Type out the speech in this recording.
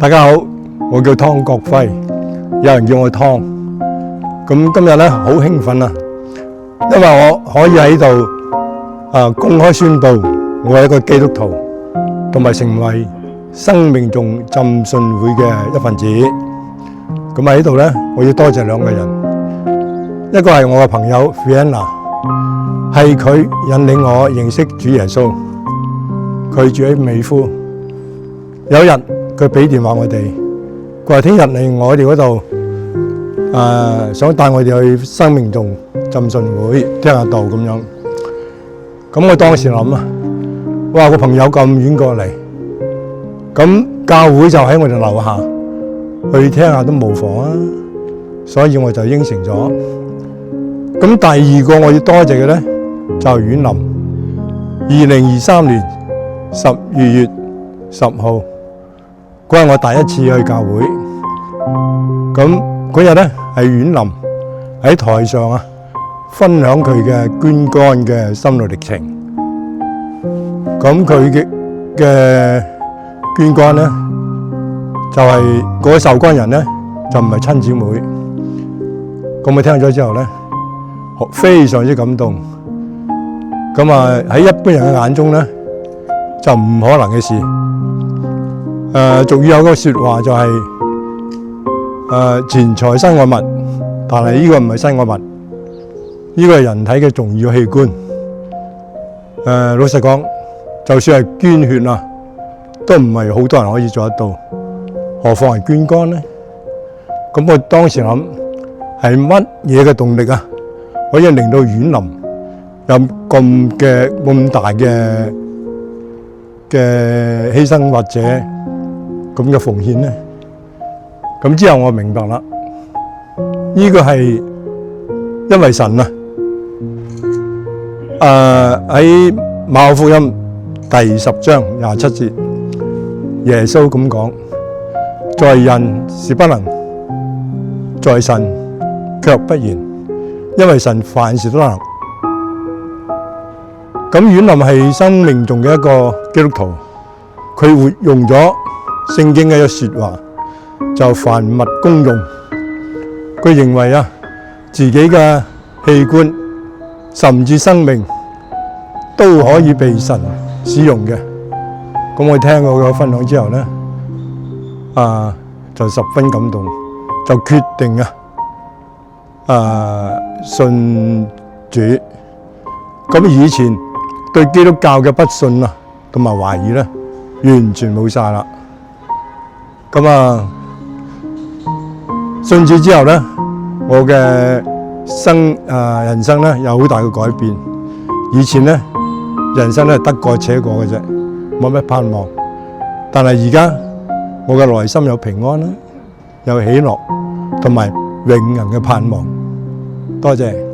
大家好，我叫湯國輝，有人叫我湯。咁今日咧好興奮啊，因為我可以喺度公開宣布我係一個基督徒，同埋成為生命眾浸信會嘅一份子。咁喺度咧，我要多謝兩個人，一個係我嘅朋友 Fiona， 係佢引領我認識主耶穌。佢住喺美孚，有一日佢俾電話我哋，佢話聽日嚟我哋嗰度，想帶我哋去生命眾浸信會聽下道咁樣。咁我當時諗啊，哇，個朋友咁遠過嚟，咁教會就喺我哋樓下，去聽下都無妨啊。所以我就應承咗。咁第二個我要多謝嘅咧，就係阮林。2023年12月10號，嗰日我第一次去教會。咁嗰日咧係阮林喺台上分享佢嘅捐肝嘅心路歷程。咁佢嘅捐肝咧，就係嗰個受肝人咧就唔係親姊妹。咁我聽咗之後咧，非常之感動。咁喺一般人嘅眼中咧，就唔可能嘅事。俗語有嗰個說話就係錢財身外物，但係呢個唔係身外物，呢個係人體嘅重要器官。老實講，就算係捐血都唔係好多人可以做得到，何況係捐肝咧？咁我當時諗係乜嘢嘅動力可以令到阮林有咁大嘅犧牲或者咁嘅奉獻咧？咁之後我明白啦，呢個係因為神喺馬可福音第10章27節，耶穌咁講：在人是不能，在神卻不然，因為神凡事都能。咁阮林係生命中嘅一個基督徒，佢活用咗聖經嘅一個說話，就凡物公用。佢認為自己嘅器官甚至生命都可以被神使用嘅。咁我聽過佢分享之後咧，就十分感動，就決定信主。咁以前對基督教嘅不信同埋懷疑咧，完全冇晒啦。咁信主之後咧，我嘅人生咧有好大嘅改變。以前咧人生咧得過且過嘅啫，冇乜盼望。但係而家我嘅內心有平安啦，有喜樂同埋永恆嘅盼望。多謝。